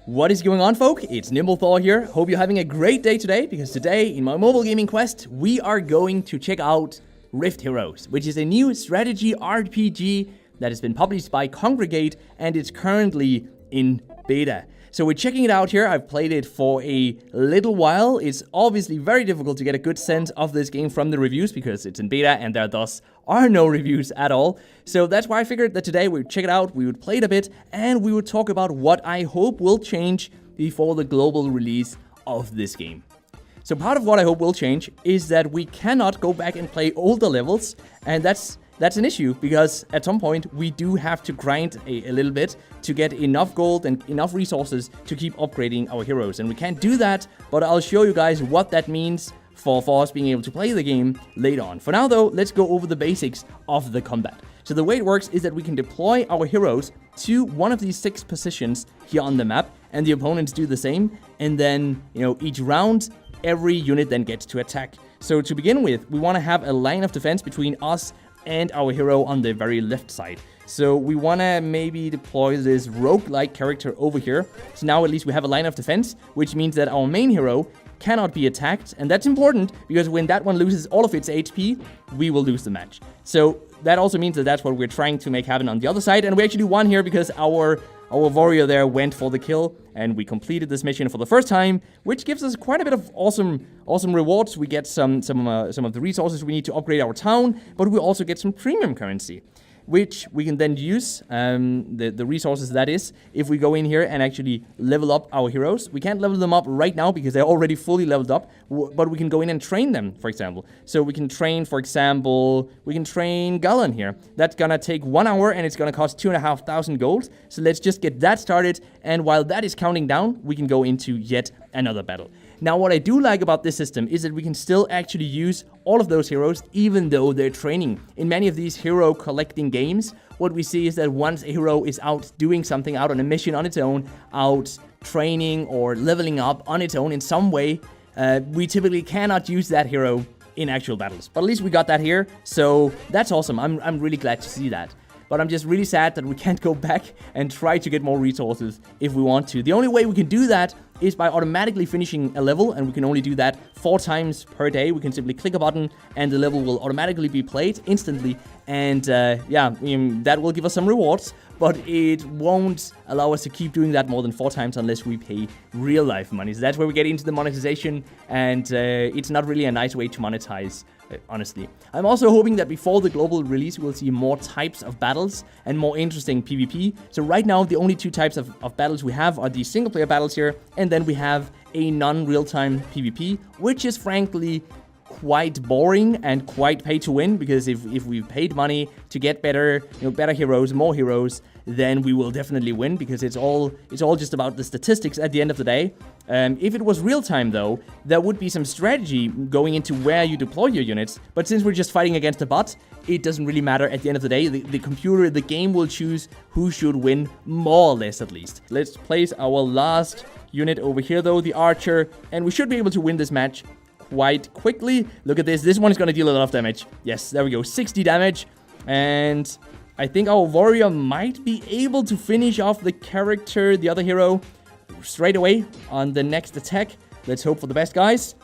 What is going on, folk? It's NimbleThor here. Hope you're having a great day today, because today in my mobile gaming quest, we are going to check out Rift Heroes, which is a new strategy RPG that has been published by Kongregate, and it's currently in beta. So we're checking it out here. I've played it for a little while. It's obviously very difficult to get a good sense of this game from the reviews because it's in beta and there thus are no reviews at all. So that's why I figured that today we would check it out, we would play it a bit, and we would talk about what I hope will change before the global release of this game. So part of what I hope will change is that we cannot go back and play older levels, and that's an issue, because at some point we do have to grind a little bit to get enough gold and enough resources to keep upgrading our heroes. And we can't do that, but I'll show you guys what that means for us being able to play the game later on. For now though, let's go over the basics of the combat. So the way it works is that we can deploy our heroes to one of these 6 positions here on the map, and the opponents do the same, and then, each round, every unit then gets to attack. So to begin with, we want to have a line of defense between us and our hero on the very left side. So we want to maybe deploy this rogue-like character over here. So now at least we have a line of defense, which means that our main hero cannot be attacked. And that's important, because when that one loses all of its HP, we will lose the match. So that also means that that's what we're trying to make happen on the other side. And we actually won here because our warrior there went for the kill, and we completed this mission for the first time, which gives us quite a bit of awesome rewards. We get some of the resources we need to upgrade our town, but we also get some premium currency, which we can then use, the resources that is, if we go in here and actually level up our heroes. We can't level them up right now because they're already fully leveled up, but we can go in and train them, for example. So we can train, for example, Galen here. That's gonna take 1 hour and it's gonna cost 2,500 gold. So let's just get that started, and while that is counting down, we can go into yet another battle. Now, what I do like about this system is that we can still actually use all of those heroes, even though they're training. In many of these hero collecting games, what we see is that once a hero is out doing something, out on a mission on its own, out training or leveling up on its own in some way, we typically cannot use that hero in actual battles. But at least we got that here, so that's awesome. I'm really glad to see that. But I'm just really sad that we can't go back and try to get more resources if we want to. The only way we can do that is by automatically finishing a level, and we can only do that 4 times per day. We can simply click a button and the level will automatically be played instantly, and that will give us some rewards, but it won't allow us to keep doing that more than 4 times unless we pay real life money. So that's where we get into the monetization, and it's not really a nice way to monetize, honestly. I'm also hoping that before the global release, we'll see more types of battles and more interesting PvP. So right now, the only 2 types of battles we have are the single player battles here, and then we have a non-real-time PvP, which is frankly quite boring and quite pay to win, because if we've paid money to get better heroes, more heroes, then we will definitely win, because it's all just about the statistics at the end of the day. If it was real time though, there would be some strategy going into where you deploy your units, but since we're just fighting against a bot, it doesn't really matter at the end of the day. The game will choose who should win, more or less at least. Let's place our last unit over here though, the archer, and we should be able to win this match quite quickly. Look at this. This one is going to deal a lot of damage. Yes, there we go. 60 damage. And I think our warrior might be able to finish off the character, the other hero, straight away on the next attack. Let's hope for the best, guys.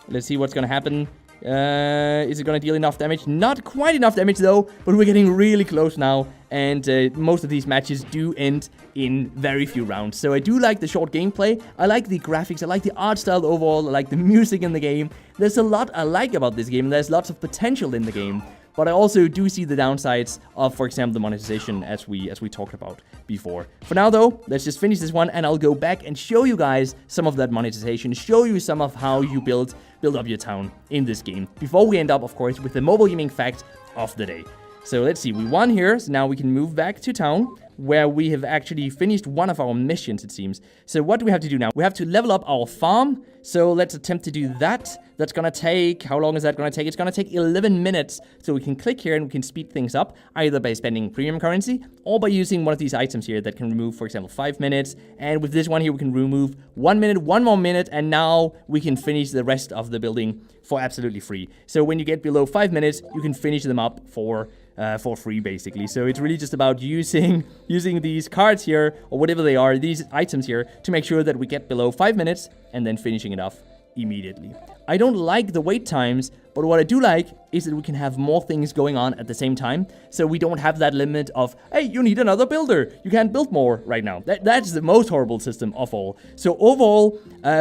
Let's see what's going to happen. Is it going to deal enough damage? Not quite enough damage, though, but we're getting really close now, and most of these matches do end in very few rounds. So I do like the short gameplay. I like the graphics. I like the art style overall. I like the music in the game. There's a lot I like about this game. There's lots of potential in the game. But I also do see the downsides of, for example, the monetization, as we talked about before. For now, though, let's just finish this one, and I'll go back and show you guys some of that monetization, show you some of how you build up your town in this game, before we end up, of course, with the mobile gaming fact of the day. So let's see, we won here, so now we can move back to town, where we have actually finished one of our missions, it seems. So what do we have to do now? We have to level up our farm, so let's attempt to do that. That's gonna take, how long is that gonna take? It's gonna take 11 minutes, so we can click here and we can speed things up, either by spending premium currency, or by using one of these items here that can remove, for example, 5 minutes, and with this one here, we can remove 1 minute, 1 more minute, and now we can finish the rest of the building for absolutely free. So when you get below 5 minutes, you can finish them up for free, basically. So it's really just about using using these cards here, or whatever they are, these items here, to make sure that we get below 5 minutes, and then finishing it off immediately. I don't like the wait times, but what I do like is that we can have more things going on at the same time, so we don't have that limit of, hey, you need another builder, you can't build more right now. That's the most horrible system of all. So overall,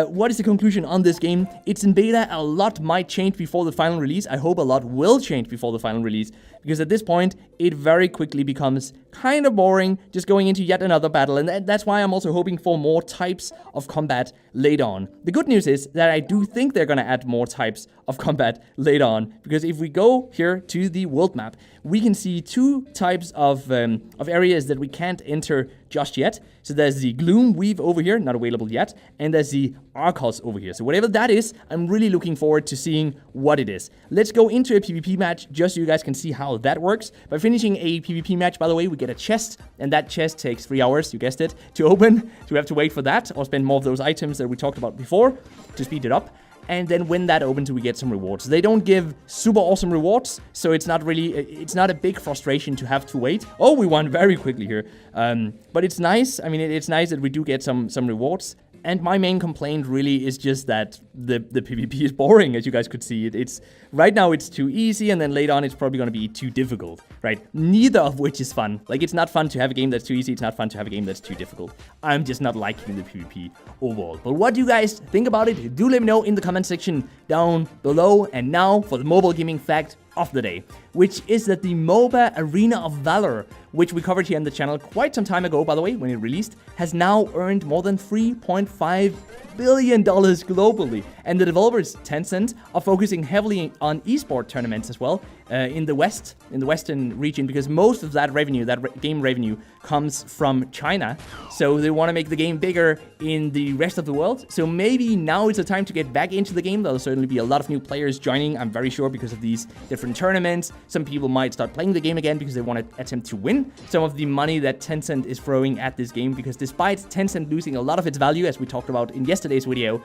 what is the conclusion on this game? It's in beta, a lot might change before the final release. I hope a lot will change before the final release, because at this point, it very quickly becomes kind of boring, just going into yet another battle, and that's why I'm also hoping for more types of combat later on. The good news is that I do think they're gonna add more types of combat later on, because if we go here to the world map, we can see two types of areas that we can't enter just yet. So there's the Gloom Weave over here, not available yet, and there's the Arcos over here. So whatever that is, I'm really looking forward to seeing what it is. Let's go into a PvP match, just so you guys can see how that works. By finishing a PvP match, by the way, we get a chest, and that chest takes 3 hours, you guessed it, to open. So we have to wait for that, or spend more of those items that we talked about before to speed it up. And then when that opens, we get some rewards. They don't give super awesome rewards, so it's not a big frustration to have to wait. Oh, we won very quickly here. But it's nice. I mean, it's nice that we do get some rewards. And my main complaint really is just that the PvP is boring, as you guys could see. It's right now it's too easy, and then later on it's probably going to be too difficult, right? Neither of which is fun. Like, it's not fun to have a game that's too easy. It's not fun to have a game that's too difficult. I'm just not liking the PvP overall. But what do you guys think about it? Do let me know in the comment section down below. And now for the mobile gaming fact of the day, which is that the MOBA Arena of Valor, which we covered here on the channel quite some time ago, by the way, when it released, has now earned more than $3.5 billion globally. And the developers, Tencent, are focusing heavily on esport tournaments as well, in the Western region, because most of that revenue, game revenue, comes from China. So they want to make the game bigger in the rest of the world. So maybe now is the time to get back into the game. There'll certainly be a lot of new players joining, I'm very sure, because of these different tournaments. Some people might start playing the game again because they want to attempt to win some of the money that Tencent is throwing at this game, because despite Tencent losing a lot of its value, as we talked about in yesterday's video,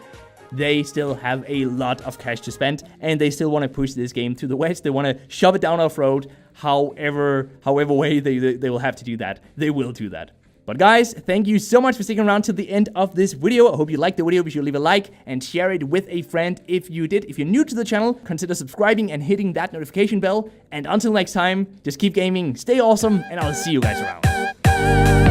they still have a lot of cash to spend, and they still want to push this game to the West. They want to shove it down our throat, however way they will have to do that. They will do that. But guys, thank you so much for sticking around to the end of this video. I hope you liked the video. Be sure to leave a like and share it with a friend if you did. If you're new to the channel, consider subscribing and hitting that notification bell. And until next time, just keep gaming, stay awesome, and I'll see you guys around.